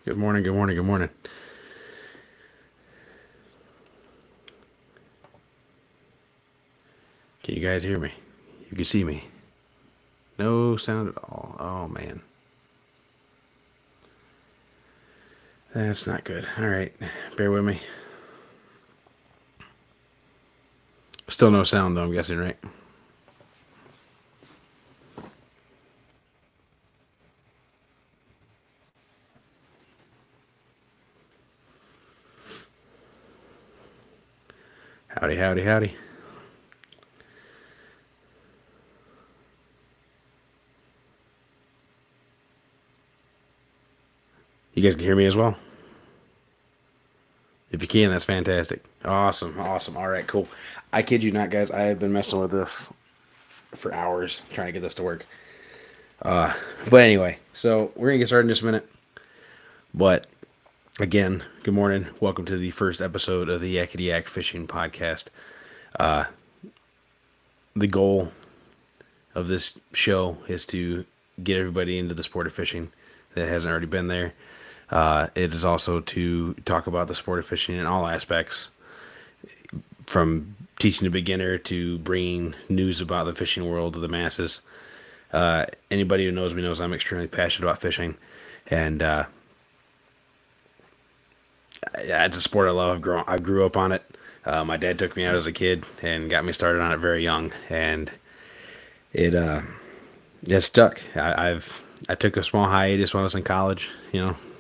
Good morning, good morning, good morning. Can you guys hear me? You can see me. No sound at all. Oh man. That's not good. Alright. Bear with me. Still no sound though, I'm guessing, right? Howdy, howdy, howdy. You guys can hear me as well? If you can, that's fantastic. Awesome, awesome. Alright, cool. I kid you not, guys. I have been messing with this for hours trying to get this to work. But anyway, so we're gonna get started in just a minute. But again, good morning. Welcome to the first episode of the Yakkity Yak Fishing Podcast. The goal of this show is to get everybody into the sport of fishing that hasn't already been there. It is also to talk about the sport of fishing in all aspects, from teaching a beginner to bringing news about the fishing world to the masses. Anybody who knows me knows I'm extremely passionate about fishing, and it's a sport I love. I grew up on it. My dad took me out as a kid and got me started on it very young, and it stuck. I took a small hiatus when I was in college,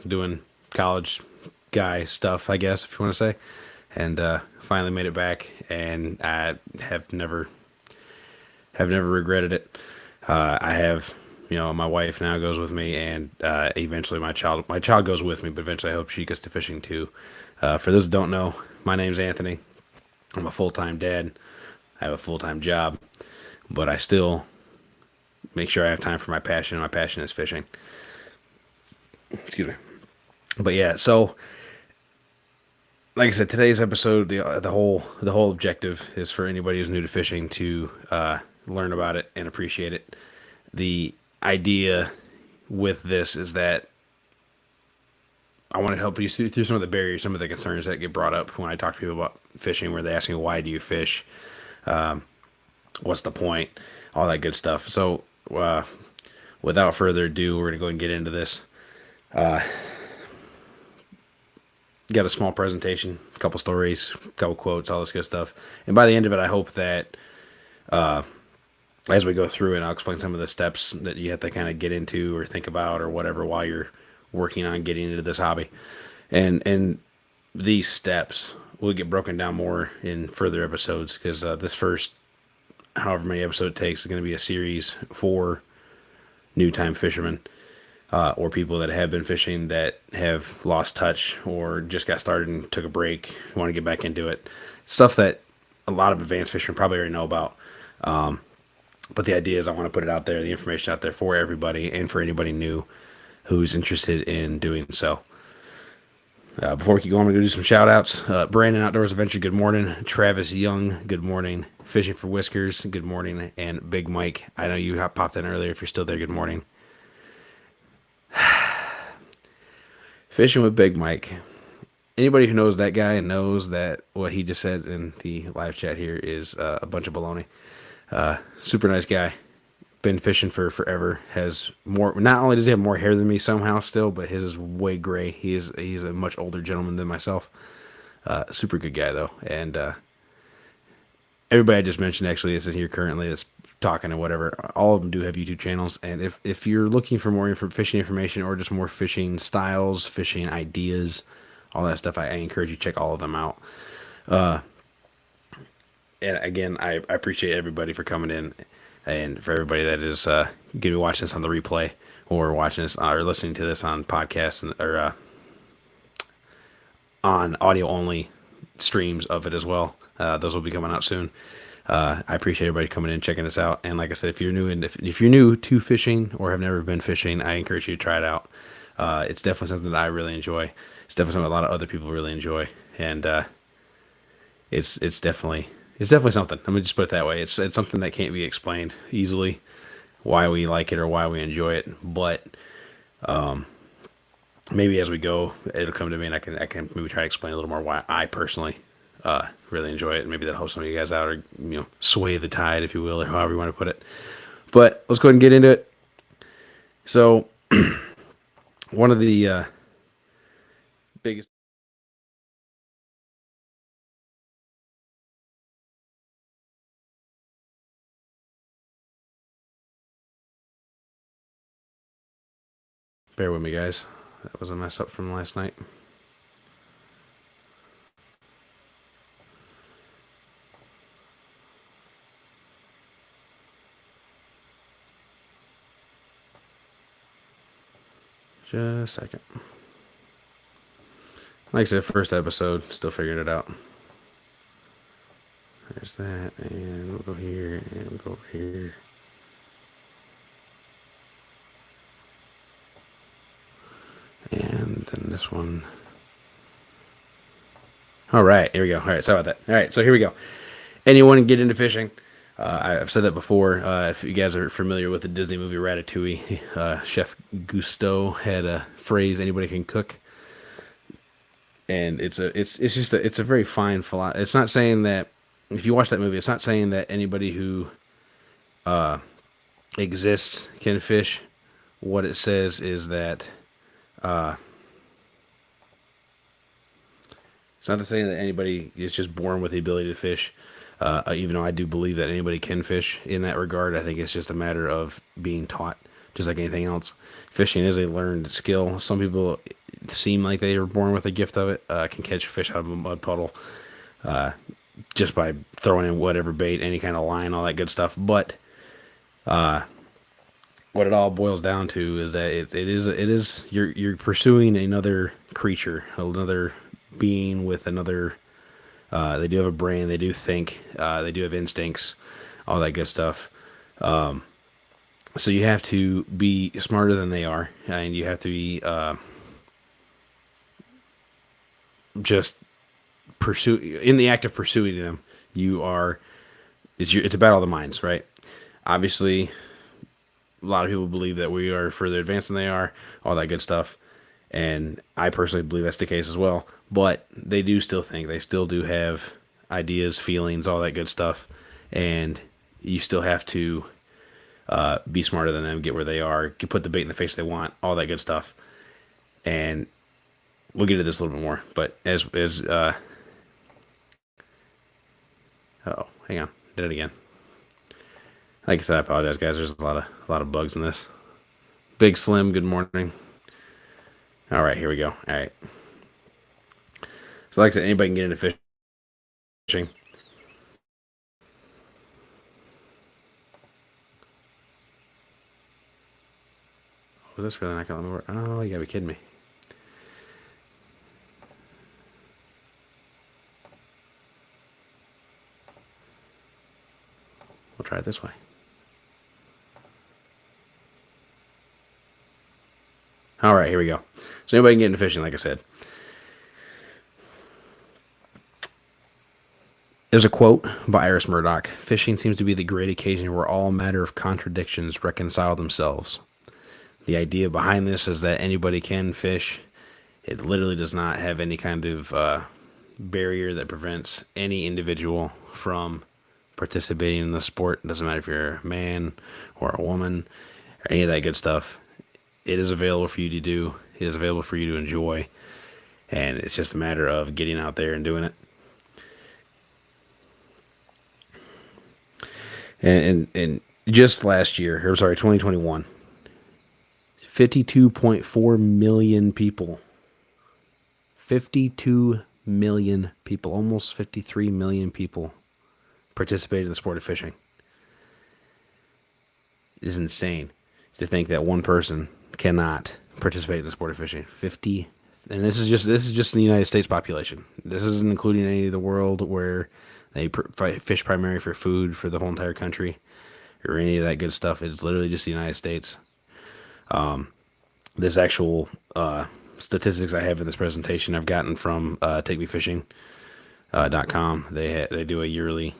doing college guy stuff, I guess, if you want to say, and finally made it back, and I have never regretted it. I have, my wife now goes with me, and eventually my child goes with me, but eventually I hope she gets to fishing too. For those who don't know, my name's Anthony. I'm a full time dad. I have a full time job, but I still make sure I have time for my passion. And my passion is fishing. Excuse me. But yeah, so like I said, today's episode, the whole objective is for anybody who's new to fishing to learn about it and appreciate it. The idea with this is that I want to help you see through some of the barriers, some of the concerns that get brought up when I talk to people about fishing, where they ask me, why do you fish? What's the point? All that good stuff. So, without further ado, we're going to go and get into this. Got a small presentation, a couple stories, a couple quotes, all this good stuff. And by the end of it, I hope that as we go through it, I'll explain some of the steps that you have to kind of get into or think about or whatever while you're working on getting into this hobby. And these steps will get broken down more in further episodes, because this first however many episodes it takes is going to be a series for new time fishermen, or people that have been fishing that have lost touch or just got started and took a break, want to get back into it. Stuff that a lot of advanced fishermen probably already know about. But the idea is I want to put it out there, the information out there for everybody and for anybody new who's interested in doing so. Before we keep going, I'm going to do some shout outs. Brandon Outdoors Adventure, good morning. Travis Young, good morning. Fishing for Whiskers, good morning. And Big Mike, I know you popped in earlier. If you're still there, good morning. Fishing with Big Mike. Anybody who knows that guy knows that what he just said in the live chat here is a bunch of baloney. Super nice guy. Been fishing for forever. Has more. Not only does he have more hair than me somehow still, but his is way gray. He's a much older gentleman than myself. Super good guy though, and everybody I just mentioned actually is in here currently that's talking or whatever. All of them do have YouTube channels, and if you're looking for more fishing information or just more fishing styles, fishing ideas, all that stuff, I encourage you to check all of them out. And again, I appreciate everybody for coming in, and for everybody that is going to be watching this on the replay or watching this or listening to this on podcast or on audio only streams of it as well. Those will be coming out soon. I appreciate everybody coming in, checking this out. And like I said, if you're new if you're new to fishing or have never been fishing, I encourage you to try it out. It's definitely something that I really enjoy. It's definitely something a lot of other people really enjoy, and it's definitely something. Let me just put it that way. It's something that can't be explained easily why we like it or why we enjoy it, but maybe as we go, it'll come to me, and I can maybe try to explain a little more why I personally really enjoy it, and maybe that'll help some of you guys out, or sway the tide, if you will, or however you want to put it. But let's go ahead and get into it. So one of the biggest. Bear with me, guys. That was a mess up from last night. Just a second. Like I said, first episode, still figuring it out. There's that, and we'll go here, and we'll go over here. And then this one. All right, here we go. All right, sorry about that. All right, so here we go. Anyone get into fishing? I've said that before. If you guys are familiar with the Disney movie Ratatouille, Chef Gusteau had a phrase, "Anybody can cook," and it's a very fine philosophy. It's not saying that if you watch that movie, it's not saying that anybody who exists can fish. What it says is that it's not saying that anybody is just born with the ability to fish. Even though I do believe that anybody can fish in that regard, I think it's just a matter of being taught, just like anything else. Fishing is a learned skill. Some people seem like they were born with a gift of it, can catch a fish out of a mud puddle just by throwing in whatever bait, any kind of line, all that good stuff. But what it all boils down to is that it is you're pursuing another creature, another being with another. They do have a brain. They do think. They do have instincts, all that good stuff. So you have to be smarter than they are, and you have to be just pursue in the act of pursuing them. You are it's about all the minds, right? Obviously, a lot of people believe that we are further advanced than they are, all that good stuff. And I personally believe that's the case as well. But they do still think, they still do have ideas, feelings, all that good stuff. And you still have to be smarter than them, get where they are, put the bait in the face they want, all that good stuff. And we'll get into this a little bit more. But oh, hang on, did it again. Like I said, I apologize, guys. There's a lot of bugs in this. Big Slim, good morning. All right, here we go. All right. So, like I said, anybody can get into fishing. Oh, this really not gonna let me work. Oh, you gotta be kidding me. We'll try it this way. All right, here we go. So anybody can get into fishing, like I said. There's a quote by Iris Murdoch. Fishing seems to be the great occasion where all matter of contradictions reconcile themselves. The idea behind this is that anybody can fish. It literally does not have any kind of barrier that prevents any individual from participating in the sport. It doesn't matter if you're a man or a woman or any of that good stuff. It is available for you to do. It is available for you to enjoy. And it's just a matter of getting out there and doing it. And just last year, or sorry, 2021, 52.4 million people, 52 million people, almost 53 million people participated in the sport of fishing. It is insane to think that one person cannot participate in the sport of fishing. 50, and this is just the United States population. This isn't including any of the world where they fish primarily for food for the whole entire country or any of that good stuff. It's literally just the United States. This actual statistics I have in this presentation I've gotten from takemefishing.com. They do a yearly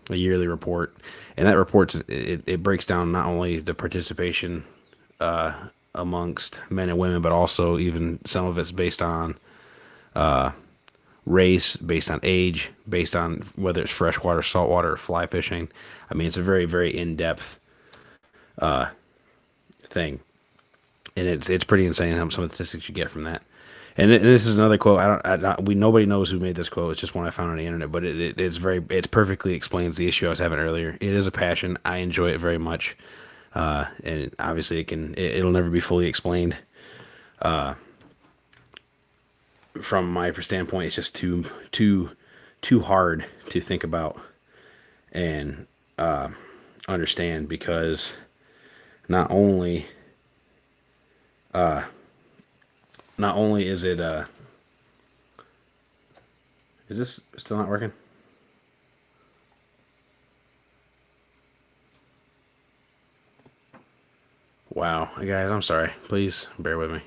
report, and that report it breaks down not only the participation amongst men and women, but also even some of it's based on race, based on age, based on whether it's freshwater, saltwater, or fly fishing. I mean, it's a very, very in-depth thing, and it's pretty insane how some of the statistics you get from that. And this is another quote. Nobody knows who made this quote. It's just one I found on the internet, but it perfectly explains the issue I was having earlier. It is a passion. I enjoy it very much, and obviously it'll never be fully explained. From my standpoint, it's just too hard to think about and understand, because not only is it is this still not working? Wow, guys, I'm sorry. Please bear with me.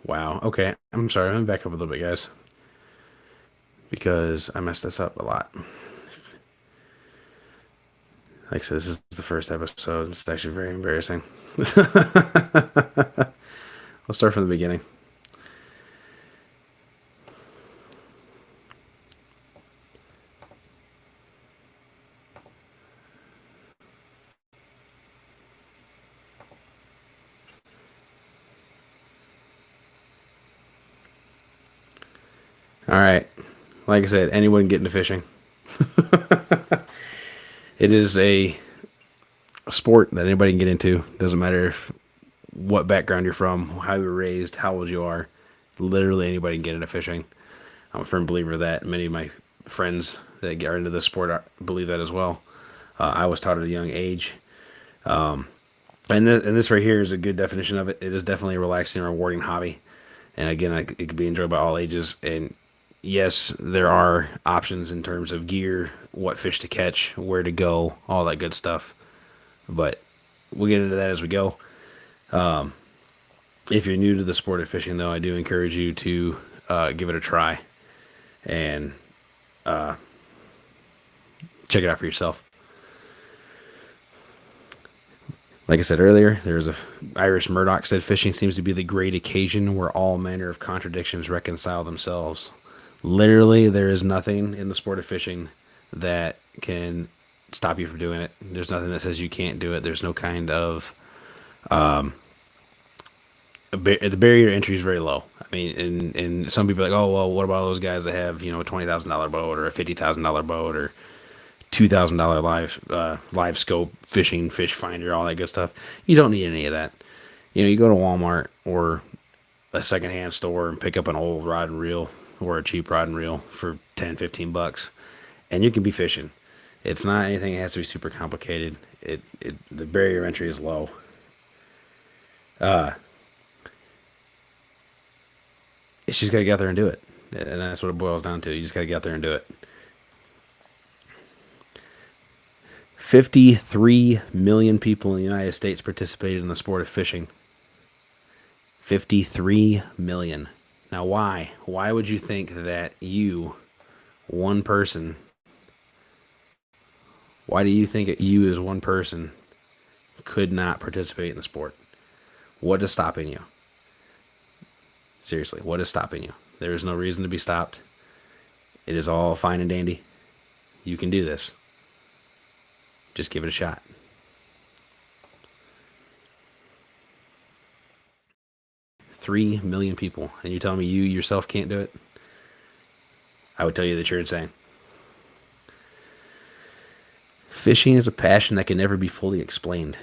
Wow. Okay, I'm sorry. Let me back up a little bit, guys, because I messed this up a lot. Like I said, this is the first episode. It's actually very embarrassing. Let's start from the beginning. All right. Like I said, anyone get into fishing. It is a sport that anybody can get into. Doesn't matter what background you're from, how you were raised, how old you are. Literally anybody can get into fishing. I'm a firm believer of that. Many of my friends that get into this sport believe that as well. I was taught at a young age. And this right here is a good definition of it. It is definitely a relaxing and rewarding hobby. And again, it can be enjoyed by all ages. And yes, there are options in terms of gear, what fish to catch, where to go, all that good stuff. But we'll get into that as we go. If you're new to the sport of fishing, though, I do encourage you to give it a try and check it out for yourself. Like I said earlier, there's a Irish Murdoch said fishing seems to be the great occasion where all manner of contradictions reconcile themselves. Literally, there is nothing in the sport of fishing that can stop you from doing it. There's nothing that says you can't do it. There's no kind of the barrier to entry is very low. I mean, and some people are like, oh well, what about those guys that have a $20,000 boat or a $50,000 boat or $2,000 live scope fishing fish finder, all that good stuff? You don't need any of that. You go to Walmart or a secondhand store and pick up an old rod and reel or a cheap rod and reel for 10-15 bucks, and you can be fishing. It's not anything that has to be super complicated. The barrier of entry is low. It's just got to get out there and do it. And that's what it boils down to. You just got to get out there and do it. 53 million people in the United States participated in the sport of fishing. 53 million. Now, why? Why would you think that one person, why do you think you as one person could not participate in the sport? What is stopping you? Seriously, what is stopping you? There is no reason to be stopped. It is all fine and dandy. You can do this. Just give it a shot. $3 million people, and you're telling me you yourself can't do it? I would tell you that you're insane. Fishing is a passion that can never be fully explained.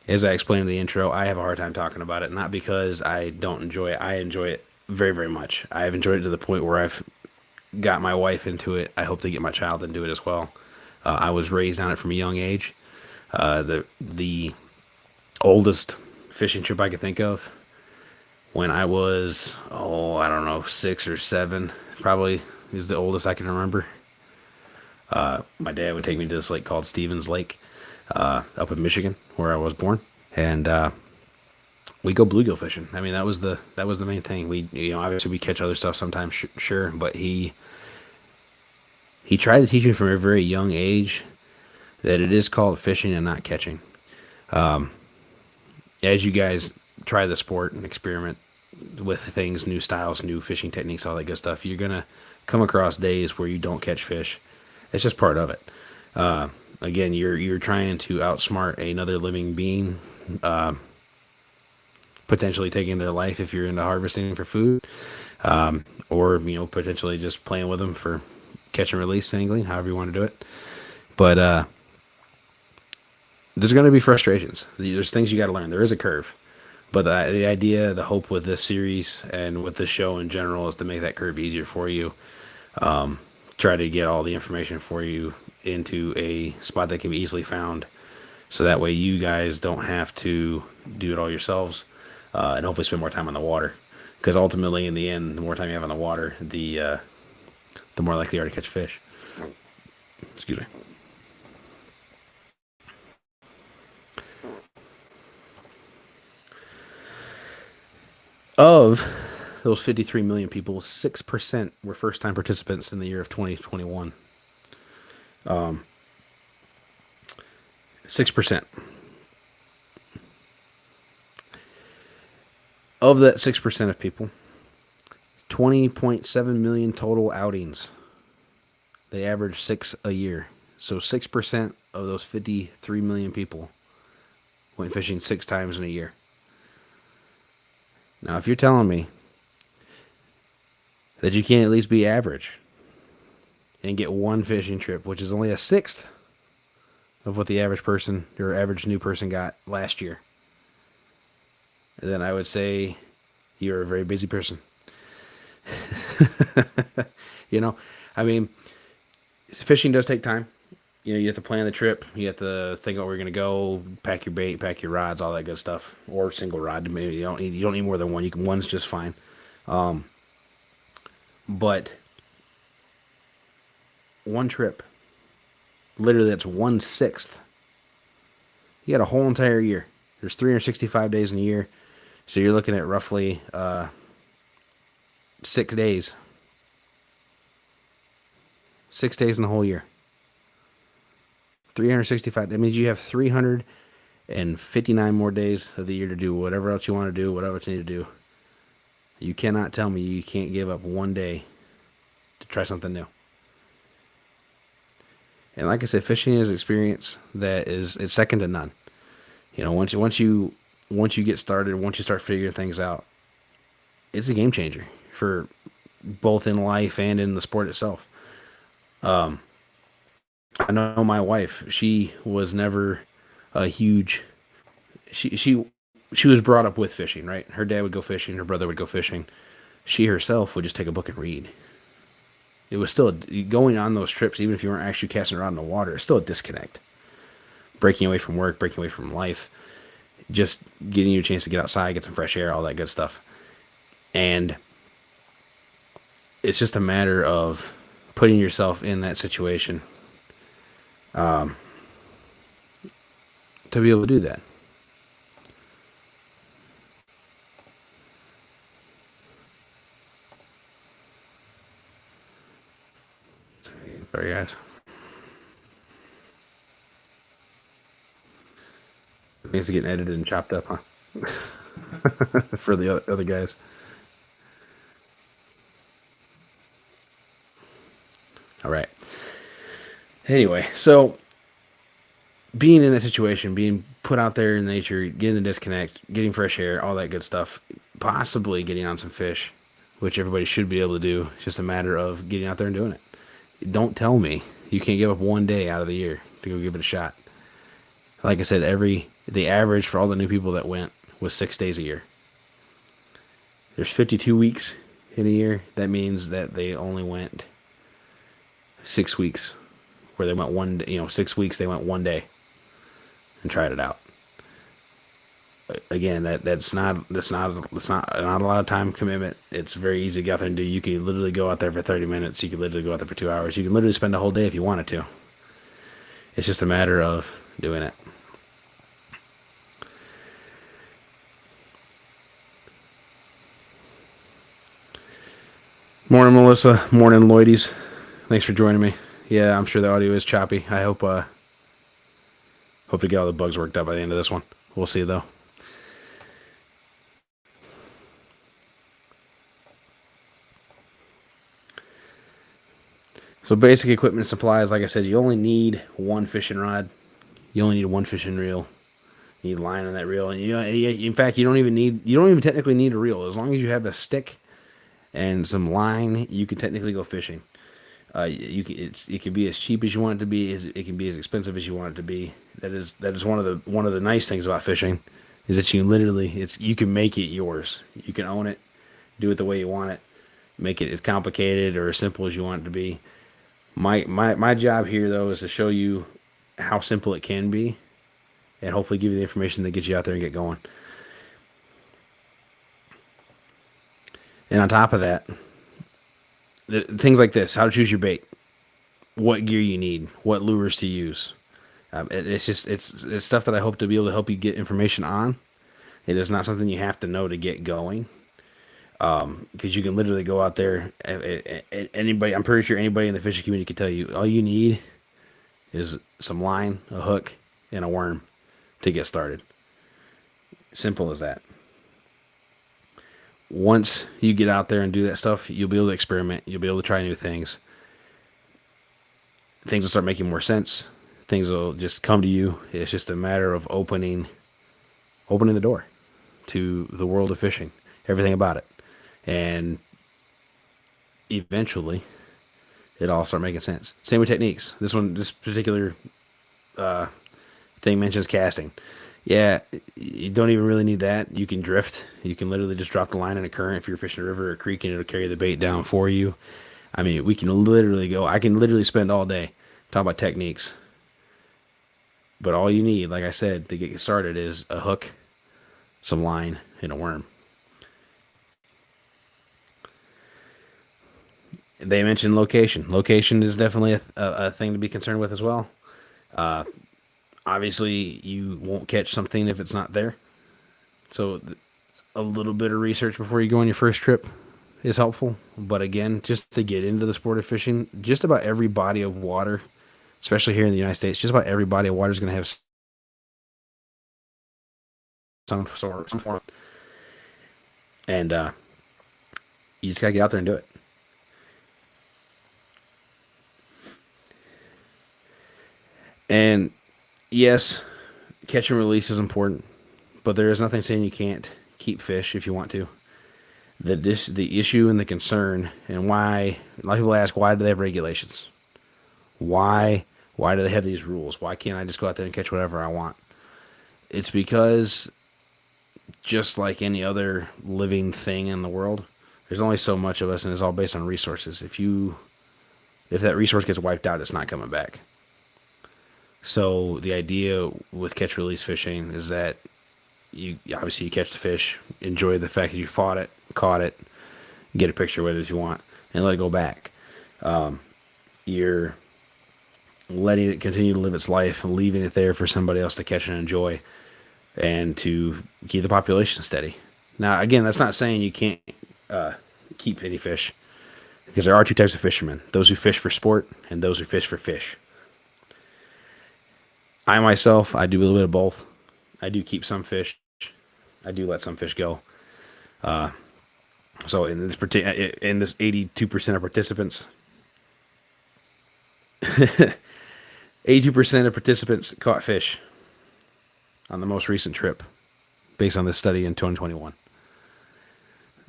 As I explained in the intro, I have a hard time talking about it, not because I don't enjoy it. I enjoy it very, very much. I have enjoyed it to the point where I've got my wife into it. I hope to get my child into it as well. I was raised on it from a young age. The oldest fishing trip I could think of, when I was, I don't know, 6 or 7, probably is the oldest I can remember. My dad would take me to this lake called Stevens Lake, up in Michigan, where I was born, and we go bluegill fishing. I mean, that was the main thing. We, obviously we catch other stuff sometimes, sure, but he He tried to teach me from a very young age that it is called fishing and not catching. As you guys try the sport and experiment with things, new styles, new fishing techniques, all that good stuff, you're gonna come across days where you don't catch fish. It's just part of it. Again, you're trying to outsmart another living being, potentially taking their life if you're into harvesting for food, or potentially just playing with them for catch and release angling, however you want to do it. But there's going to be frustrations. There's things you got to learn. There is a curve. But the idea, the hope with this series and with this show in general is to make that curve easier for you. Try to get all the information for you into a spot that can be easily found. So that way you guys don't have to do it all yourselves, and hopefully spend more time on the water. Because ultimately, in the end, the more time you have on the water, the more likely you are to catch fish. Excuse me. Of those 53 million people, 6% were first-time participants in the year of 2021. 6%. Of that 6% of people, 20.7 million total outings. They average 6 a year. So 6% of those 53 million people went fishing 6 times in a year. Now, if you're telling me that you can't at least be average and get one fishing trip, which is only a sixth of what the average person or average new person got last year, then I would say you're a very busy person. I mean, fishing does take time. You have to plan the trip. You have to think about where you're going to go, pack your bait, pack your rods, all that good stuff. Or single rod. Maybe you don't need more than one. One's just fine. But one trip, literally that's 1/6. You got a whole entire year. There's 365 days in a year. So you're looking at roughly 6 days. 6 days in the whole year. 365. That means you have 359 more days of the year to do whatever else you want to do, whatever else you need to do. You cannot tell me you can't give up one day to try something new. And like I said, fishing is an experience that it's second to none. Once you get started, once you start figuring things out, it's a game changer for both in life and in the sport itself. I know my wife, she was never a huge, she was brought up with fishing, right? Her dad would go fishing, her brother would go fishing. She herself would just take a book and read. It was still going on those trips, even if you weren't actually casting around in the water, it's still a disconnect. Breaking away from work, breaking away from life, just getting you a chance to get outside, get some fresh air, all that good stuff. And it's just a matter of putting yourself in that situation to be able to do that. Sorry, guys. Things getting edited and chopped up, huh? For the other guys. All right. Anyway, so being in that situation, being put out there in nature, getting the disconnect, getting fresh air, all that good stuff, possibly getting on some fish, which everybody should be able to do. It's just a matter of getting out there and doing it. Don't tell me you can't give up one day out of the year to go give it a shot. Like I said, the average for all the new people that went was 6 days a year. There's 52 weeks in a year. That means that they only went 6 weeks, where they went 6 weeks they went one day and tried it out. Again, that's not a lot of time commitment. It's very easy to get out there and do. You can literally go out there for 30 minutes. You can literally go out there for 2 hours. You can literally spend a whole day if you wanted to. It's just a matter of doing it. Morning, Melissa. Morning, Lloydies. Thanks for joining me. Yeah, I'm sure the audio is choppy. I hope to get all the bugs worked out by the end of this one. We'll see though. So basic equipment and supplies, like I said, you only need one fishing rod. You only need one fishing reel. You need line on that reel, and in fact, you don't even technically need a reel. As long as you have a stick and some line, you can technically go fishing. It can be as cheap as you want it to be. It can be as expensive as you want it to be. That is one of the nice things about fishing, is that you can make it yours. You can own it, do it the way you want it, make it as complicated or as simple as you want it to be. My job here though is to show you how simple it can be, and hopefully give you the information that gets you out there and get going. And on top of that, things like this: how to choose your bait, what gear you need, what lures to use. It's stuff that I hope to be able to help you get information on. It is not something you have to know to get going, because you can literally go out there. Anybody, I'm pretty sure anybody in the fishing community can tell you all you need is some line, a hook, and a worm to get started. Simple as that. Once you get out there and do that stuff, you'll be able to experiment. You'll be able to try new things. Things will start making more sense. Things will just come to you. It's just a matter of opening the door to the world of fishing, everything about it. And eventually it all start making sense. Same with techniques. This particular thing mentions casting. Yeah, you don't even really need that. You can drift. You can literally just drop the line in a current if you're fishing a river or a creek, and it'll carry the bait down for you. I mean, I can literally spend all day talking about techniques. But all you need, like I said, to get you started is a hook, some line, and a worm. They mentioned location. Location is definitely a thing to be concerned with as well. Obviously, you won't catch something if it's not there. So a little bit of research before you go on your first trip is helpful. But again, just to get into the sport of fishing, just about every body of water, especially here in the United States, just about every body of water is going to have some form. And you just got to get out there and do it. And yes, catch and release is important, but there is nothing saying you can't keep fish if you want to. The issue and the concern, and why a lot of people ask, why do they have regulations? Why do they have these rules? Why can't I just go out there and catch whatever I want? It's because, just like any other living thing in the world, there's only so much of us, and it's all based on resources. If that resource gets wiped out, it's not coming back. So the idea with catch release fishing is that you catch the fish, enjoy the fact that you caught it, get a picture with it if you want, and let it go back. You're letting it continue to live its life and leaving it there for somebody else to catch and enjoy, and to keep the population steady. Now, again, that's not saying you can't keep any fish, because there are two types of fishermen: those who fish for sport and those who fish for fish. I myself, I do a little bit of both. I do keep some fish. I do let some fish go. So in this 82% of participants, 82% of participants caught fish on the most recent trip, based on this study in 2021.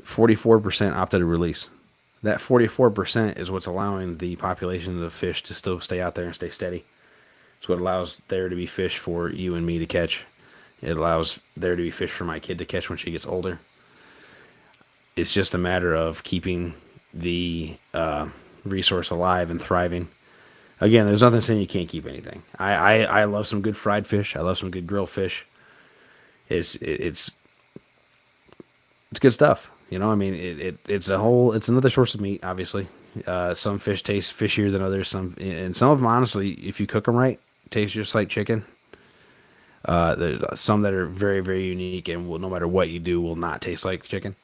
44% opted to release. That 44% is what's allowing the population of fish to still stay out there and stay steady. It's what allows there to be fish for you and me to catch. It allows there to be fish for my kid to catch when she gets older. It's just a matter of keeping the resource alive and thriving. Again, there's nothing saying you can't keep anything. I love some good fried fish. I love some good grilled fish. It's good stuff. You know, I mean, it's another source of meat. Obviously, some fish taste fishier than others. Some of them, honestly, if you cook them right, taste just like chicken. There's some that are very, very unique, and no matter what you do, will not taste like chicken.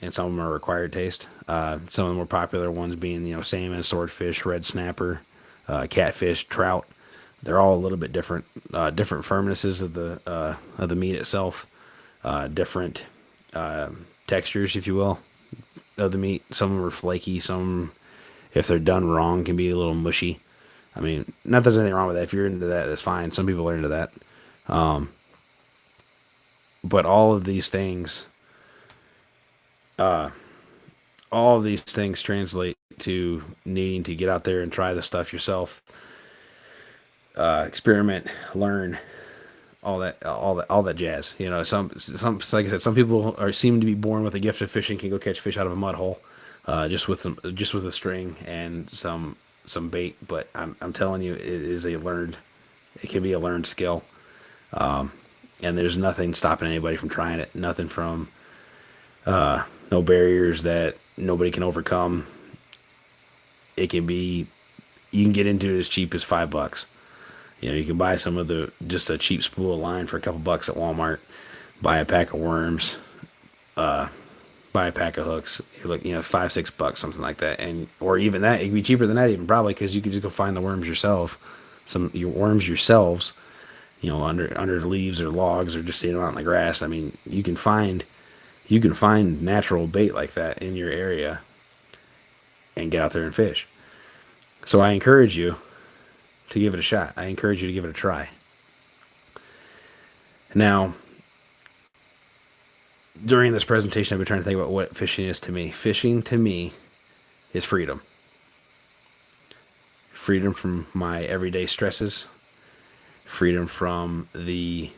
and some of them are required taste. Some of the more popular ones being, salmon, swordfish, red snapper, catfish, trout. They're all a little bit different, different firmnesses of the meat itself, different textures, if you will, of the meat. Some of them are flaky. Some, if they're done wrong, can be a little mushy. I mean, not that there's anything wrong with that. If you're into that, that's fine. Some people are into that. But all of these things translate to needing to get out there and try the stuff yourself, experiment, learn, all that jazz. Like I said, some people seem to be born with a gift of fishing, can go catch fish out of a mud hole, just with a string and some bait. But I'm telling you, it can be a learned skill, and there's nothing stopping anybody from trying it. Nothing from no barriers that nobody can overcome. It can be, you can get into it as cheap as $5. You can buy just a cheap spool of line for a couple bucks at Walmart, buy a pack of worms, buy a pack of hooks. You're like, $5-6, something like that. Or even that, it could be cheaper than that even, probably, because you could just go find the worms yourself, your worms yourselves, under the leaves or logs, or just seeing them out in the grass. I mean, you can find natural bait like that in your area and get out there and fish. So I encourage you to give it a shot. I encourage you to give it a try. Now, during this presentation, I've been trying to think about what fishing is to me. Fishing to me is freedom. Freedom from my everyday stresses. Freedom from the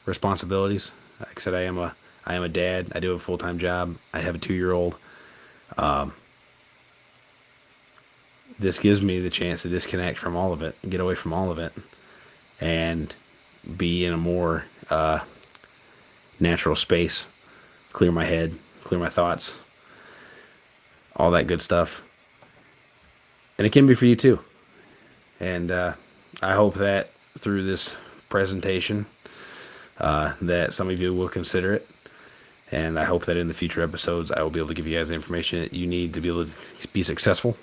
responsibilities. Like I said, I am a dad. I do have a full-time job. I have a 2-year-old. This gives me the chance to disconnect from all of it, and get away from all of it, and be in a more natural space, clear my head, clear my thoughts, all that good stuff. And it can be for you too. And I hope that through this presentation, that some of you will consider it. And I hope that in the future episodes, I will be able to give you guys the information that you need to be able to be successful.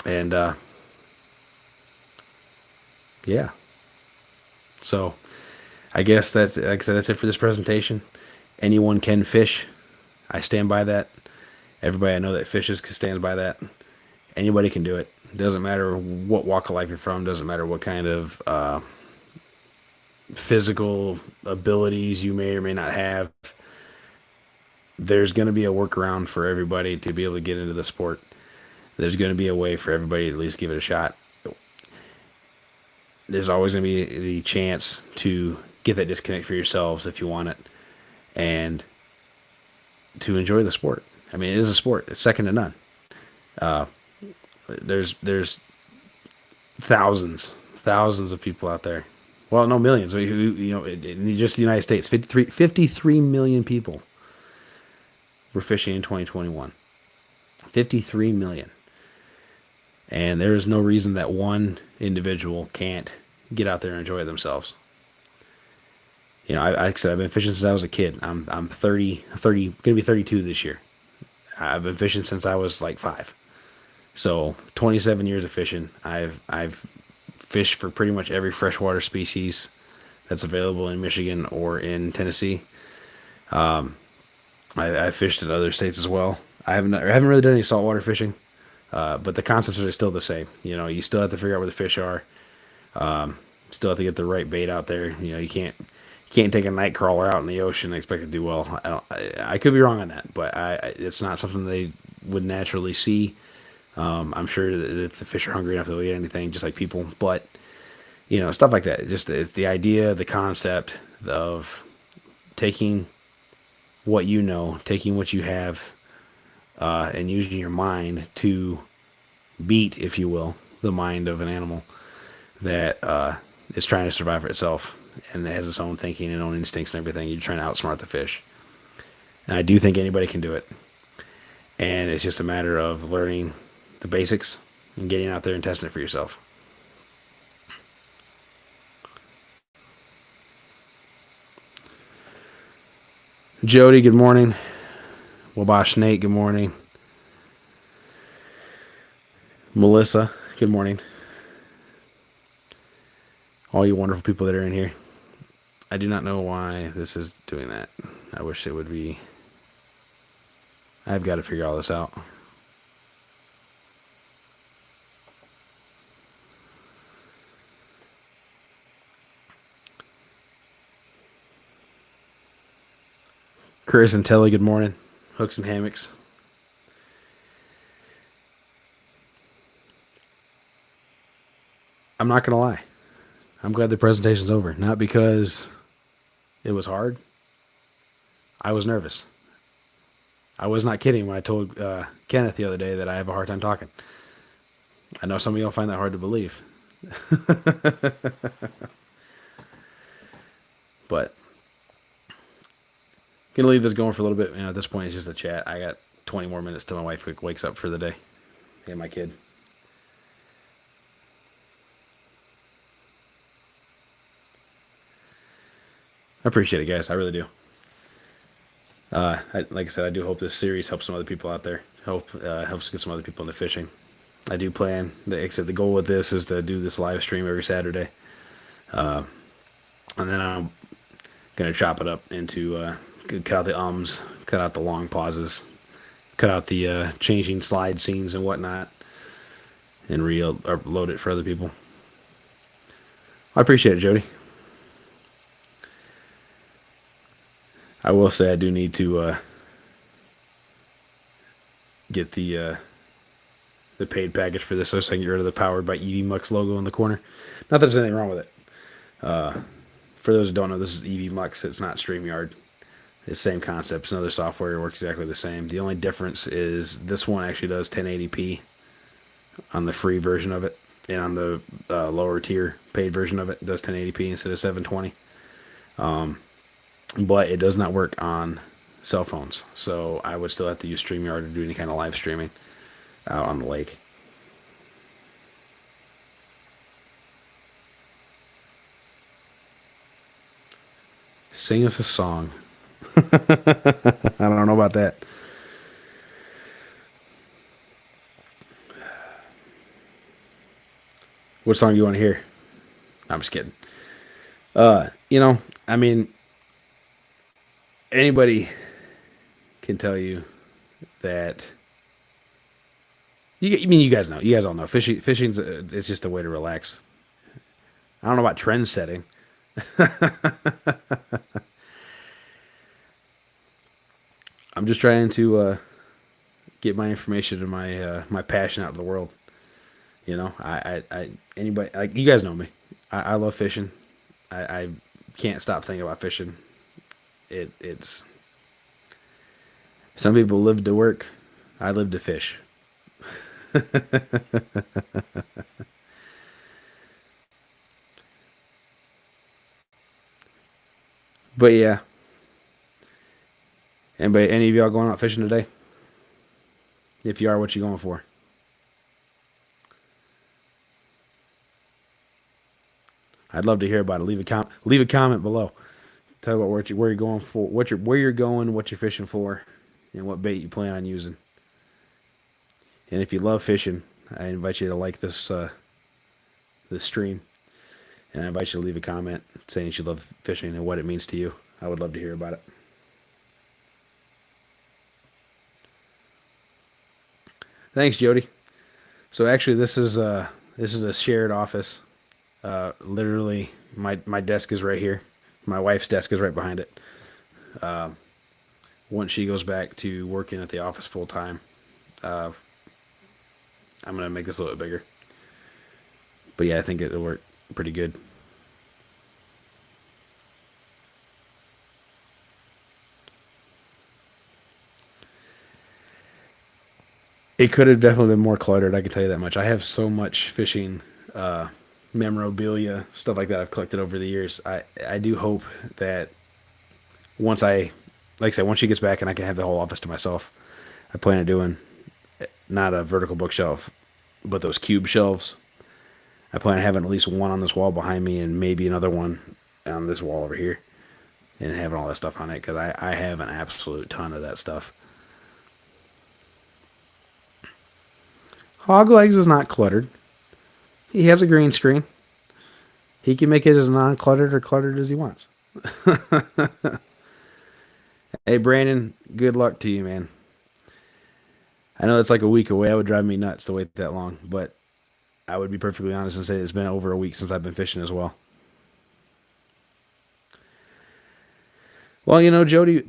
And yeah. So I guess that's, like I said, that's it for this presentation. Anyone can fish. I stand by that. Everybody I know that fishes stands by that. Anybody can do it. Doesn't matter what walk of life you're from. Doesn't matter what kind of physical abilities you may or may not have. There's going to be a workaround for everybody to be able to get into the sport. There's going to be a way for everybody to at least give it a shot. There's always going to be the chance to get that disconnect for yourselves if you want it, and to enjoy the sport. I mean, it is a sport. It's second to none. There's thousands of people out there. Well, no, millions. In just the United States, 53 million people were fishing in 2021. 53 million. And there is no reason that one individual can't get out there and enjoy themselves. Like I said, I've been fishing since I was a kid. I'm 30, going to be 32 this year. I've been fishing since I was like 5. So 27 years of fishing. I've fished for pretty much every freshwater species that's available in Michigan or in Tennessee. I fished in other states as well. I haven't really done any saltwater fishing, but the concepts are still the same. You still have to figure out where the fish are. Still have to get the right bait out there. You can't take a night crawler out in the ocean and expect it to do well. I could be wrong on that, but it's not something they would naturally see. I'm sure that if the fish are hungry enough, they'll eat anything, just like people. But stuff like that. Just it's the idea, the concept of taking what you know, taking what you have, and using your mind to beat, if you will, the mind of an animal that is trying to survive for itself and it has its own thinking and own instincts and everything. You're trying to outsmart the fish. And I do think anybody can do it. And it's just a matter of learning the basics and getting out there and testing it for yourself. Jody, good morning. Wabash Nate, good morning. Melissa, good morning. All you wonderful people that are in here. I do not know why this is doing that. I wish it would be. I've got to figure all this out. Chris and Telly, good morning. Hooks and hammocks. I'm not going to lie. I'm glad the presentation's over. Not because it was hard. I was nervous. I was not kidding when I told Kenneth the other day that I have a hard time talking. I know some of y'all find that hard to believe. But gonna leave this going for a little bit. At this point, it's just a chat. I got 20 more minutes till my wife wakes up for the day, and my kid. I appreciate it, guys. I really do. Like I said, I do hope this series helps some other people out there. Hope helps get some other people into fishing. I do plan. Except the goal with this is to do this live stream every Saturday, and then I'm gonna chop it up into cut out the ums, cut out the long pauses, cut out the changing slide scenes and whatnot, and load it for other people. I appreciate it, Jody. I will say I do need to get the paid package for this so I can get rid of the Powered by EV Mux logo in the corner. Not that there's anything wrong with it. For those who don't know, this is EV Mux. It's not StreamYard. It's the same concept. It's another software. It works exactly the same. The only difference is this one actually does 1080p on the free version of it, and on the lower tier paid version of it does 1080p instead of 720. But it does not work on cell phones, so I would still have to use StreamYard to do any kind of live streaming out on the lake. Sing us a song. I don't know about that. What song do you want to hear? I'm just kidding. I mean, anybody can tell you that. You guys know. You guys all know. Fishing's it's just a way to relax. I don't know about trend setting. I'm just trying to get my information and my passion out in the world. Anybody, like, you guys know me. I love fishing. I can't stop thinking about fishing. It's some people live to work. I live to fish. But yeah. Any of y'all going out fishing today? If you are, what you going for? I'd love to hear about it. Leave a comment below. Tell me about where you're going for, where you're going, what you're fishing for, and what bait you plan on using. And if you love fishing, I invite you to like this stream, and I invite you to leave a comment saying you love fishing and what it means to you. I would love to hear about it. Thanks, Jody. So actually, this is a shared office. Literally, my desk is right here. My wife's desk is right behind it. Once she goes back to working at the office full time, I'm gonna make this a little bit bigger. But yeah, I think it'll work pretty good. It could have definitely been more cluttered. I can tell you that much. I have so much fishing memorabilia, stuff like that I've collected over the years. I do hope that once like I said, once she gets back and I can have the whole office to myself, I plan on doing not a vertical bookshelf, but those cube shelves. I plan on having at least one on this wall behind me and maybe another one on this wall over here, and having all that stuff on it because I have an absolute ton of that stuff. Hog Legs is not cluttered. He has a green screen. He can make it as non-cluttered or cluttered as he wants. Hey, Brandon, good luck to you, man. I know it's like a week away. That would drive me nuts to wait that long, but I would be perfectly honest and say it's been over a week since I've been fishing as well. Well, Jody,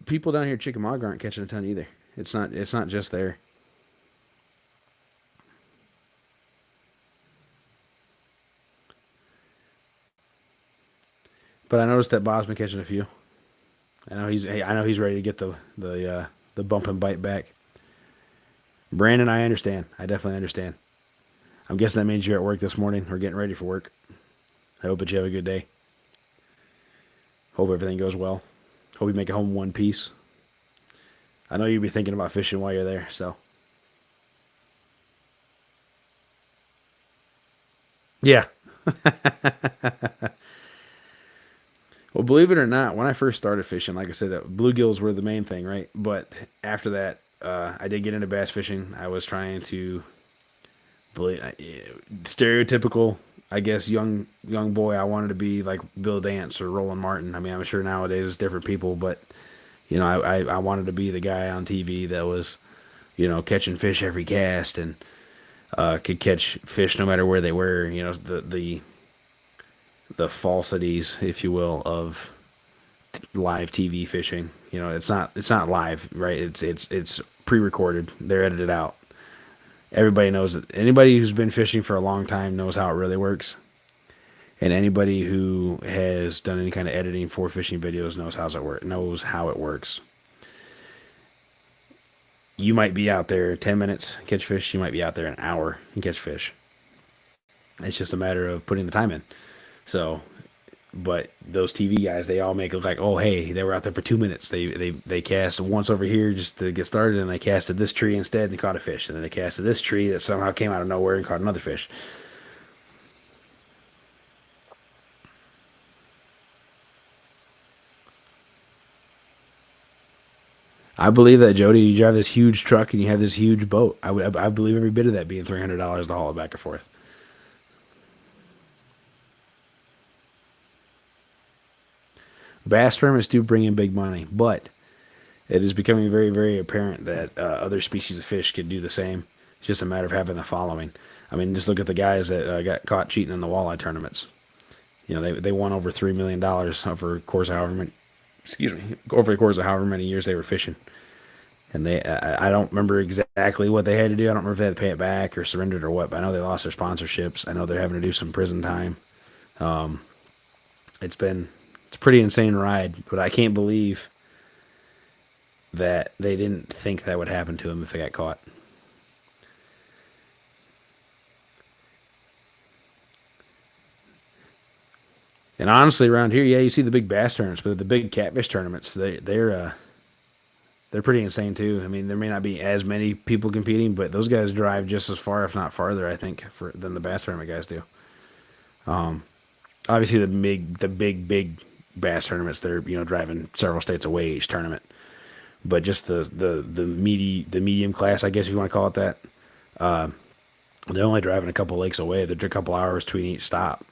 people down here at Chickamauga aren't catching a ton either. It's not just there. But I noticed that Bob's been catching a few. I know he's ready to get the bump and bite back. Brandon, I understand. I definitely understand. I'm guessing that means you're at work this morning or getting ready for work. I hope that you have a good day. Hope everything goes well. Hope you make it home in one piece. I know you'll be thinking about fishing while you're there, so. Yeah. Well, believe it or not, when I first started fishing, like I said, bluegills were the main thing, right? But after that, I did get into bass fishing. I was trying to stereotypical, I guess, young boy. I wanted to be like Bill Dance or Roland Martin. I mean, I'm sure nowadays it's different people, but I wanted to be the guy on TV that was, catching fish every cast and could catch fish no matter where they were. The falsities, if you will, of live TV fishing. It's not live, right? It's pre-recorded. They're edited out. Everybody knows that. Anybody who's been fishing for a long time knows how it really works. And anybody who has done any kind of editing for fishing videos knows how it works. You might be out there 10 minutes, catch fish. You might be out there an hour and catch fish. It's just a matter of putting the time in. So, but those TV guys, they all make it look like, oh, hey, they were out there for 2 minutes. They cast once over here just to get started, and they casted this tree instead and caught a fish. And then they casted this tree that somehow came out of nowhere and caught another fish. I believe that, Jody. You drive this huge truck and you have this huge boat. I believe every bit of that being $300 to haul it back and forth. Bass tournaments do bring in big money, but it is becoming very, very apparent that other species of fish can do the same. It's just a matter of having a following. I mean, just look at the guys that got caught cheating in the walleye tournaments. They won over $3 million over the course of however many years they were fishing. And I don't remember exactly what they had to do. I don't remember if they had to pay it back or surrendered or what. But I know they lost their sponsorships. I know they're having to do some prison time. It's a pretty insane ride, but I can't believe that they didn't think that would happen to them if they got caught. And honestly, around here, yeah, you see the big bass tournaments, but the big catfish tournaments, they're pretty insane too. I mean, there may not be as many people competing, but those guys drive just as far, if not farther, I think, than the bass tournament guys do. Obviously, the big bass tournaments, they're driving several states away each tournament. But just the medium class, I guess if you want to call it that, they're only driving a couple lakes away. They're a couple hours between each stop.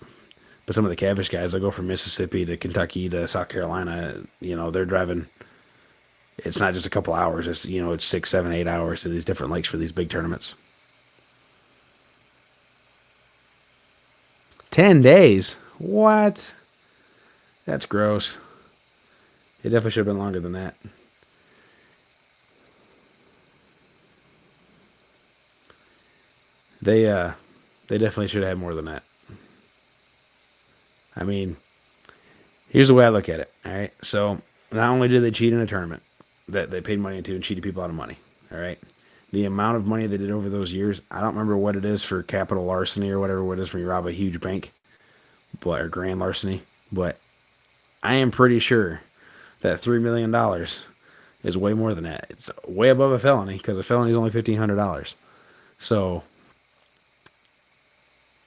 But some of the catfish guys, they'll go from Mississippi to Kentucky to South Carolina. They're driving. It's not just a couple hours. It's 6, 7, 8 hours to these different lakes for these big tournaments. 10 days? What? That's gross. It definitely should have been longer than that. They definitely should have had more than that. I mean, here's the way I look at it. All right. So not only did they cheat in a tournament that they paid money into and cheated people out of money. All right. The amount of money they did over those years, I don't remember what it is for capital larceny or whatever it is when you rob a huge bank, or grand larceny. But I am pretty sure that $3 million is way more than that. It's way above a felony because a felony is only $1,500. So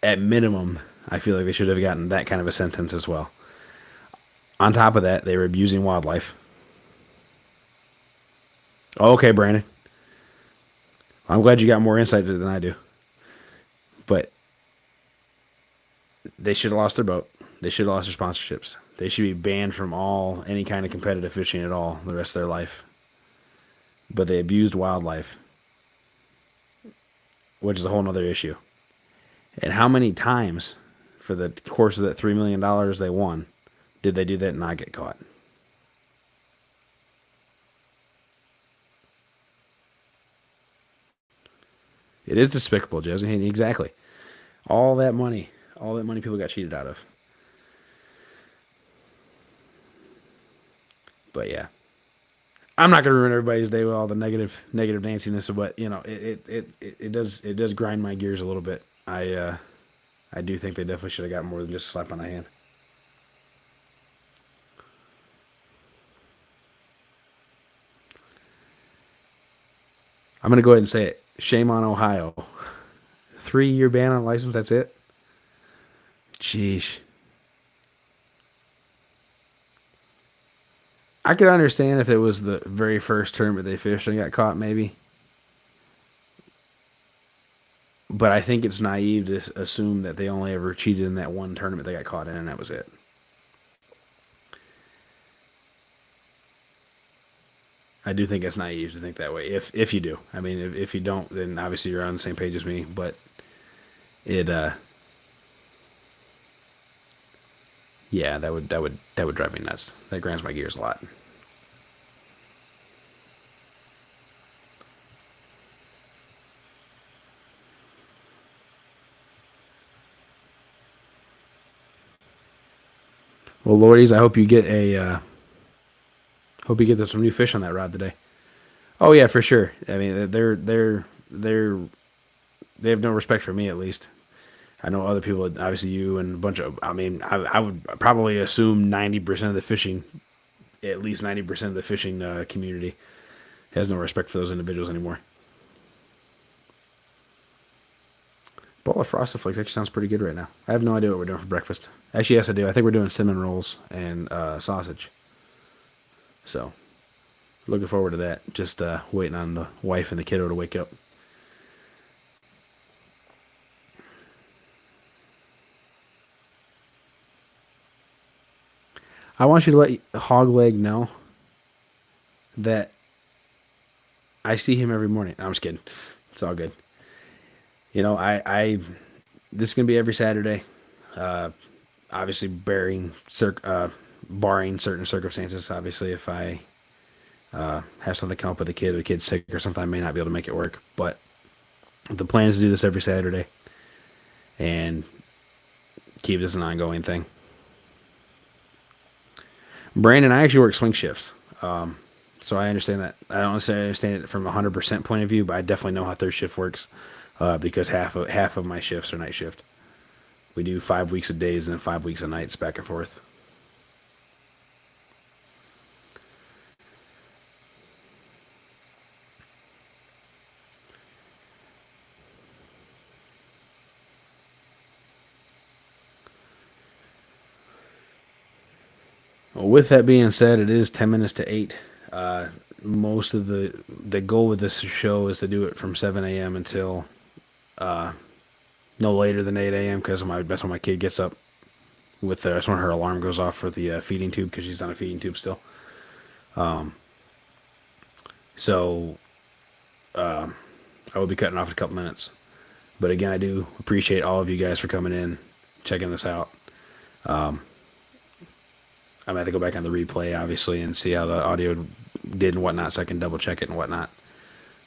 at minimum, I feel like they should have gotten that kind of a sentence as well. On top of that, they were abusing wildlife. Okay, Brandon. I'm glad you got more insight than I do. But they should have lost their boat. They should have lost their sponsorships. They should be banned from any kind of competitive fishing at all the rest of their life. But they abused wildlife, which is a whole other issue. And how many times, for the course of that $3 million they won, did they do that and not get caught? It is despicable, Jesse. Exactly. All that money people got cheated out of. But yeah, I'm not gonna ruin everybody's day with all the negative Nanciness, but it does grind my gears a little bit. I do think they definitely should have got more than just a slap on the hand. I'm gonna go ahead and say it. Shame on Ohio. 3-year ban on license. That's it. Jeez. I could understand if it was the very first tournament they fished and got caught, maybe. But I think it's naive to assume that they only ever cheated in that one tournament they got caught in, and that was it. I do think it's naive to think that way. If you do, I mean, if you don't, then obviously you're on the same page as me. But it, yeah, that would drive me nuts. That grinds my gears a lot. Well, Lordies, I hope you get some new fish on that rod today. Oh yeah, for sure. I mean, they have no respect for me at least. I know other people, obviously you and a bunch of. I mean, I would probably assume 90% of the fishing, at least 90% of the fishing community, has no respect for those individuals anymore. Bowl of frosted flakes actually sounds pretty good right now. I have no idea what we're doing for breakfast. Actually, yes, I do. I think we're doing cinnamon rolls and sausage. So, looking forward to that. Just waiting on the wife and the kiddo to wake up. I want you to let Hogleg know that I see him every morning. No, I'm just kidding. It's all good. This is gonna be every Saturday. Uh, Obviously, barring certain circumstances. Obviously, if I have something come up with a kid, or the kid's sick or something, I may not be able to make it work. But the plan is to do this every Saturday and keep this an ongoing thing. Brandon, I actually work swing shifts. So I understand that. I don't necessarily understand it from a 100% point of view, but I definitely know how third shift works because half of my shifts are night shift. We do 5 weeks of days and then 5 weeks of nights back and forth. Well, with that being said, it is 10 minutes to 8. Most of the goal with this show is to do it from 7 a.m. until no later than 8 a.m. because that's when my kid gets up. That's when her alarm goes off for the feeding tube because she's on a feeding tube still. So I will be cutting off in a couple minutes. But again, I do appreciate all of you guys for coming in, checking this out. I'm gonna have to go back on the replay, obviously, and see how the audio did and whatnot, so I can double check it and whatnot.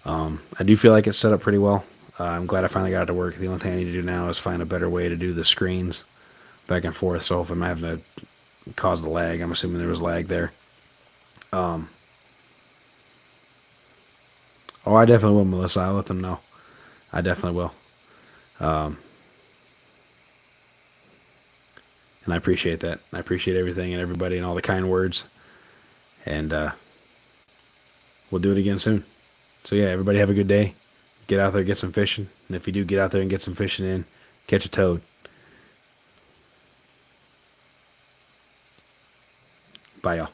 I do feel like it's set up pretty well. I'm glad I finally got it to work. The only thing I need to do now is find a better way to do the screens back and forth. So if I'm having to cause the lag, I'm assuming there was lag there. Oh, I definitely will, Melissa. I'll let them know. I definitely will. And I appreciate that. I appreciate everything and everybody and all the kind words. And we'll do it again soon. So yeah, everybody have a good day. Get out there, get some fishing. And if you do get out there and get some fishing in, catch a toad. Bye, y'all.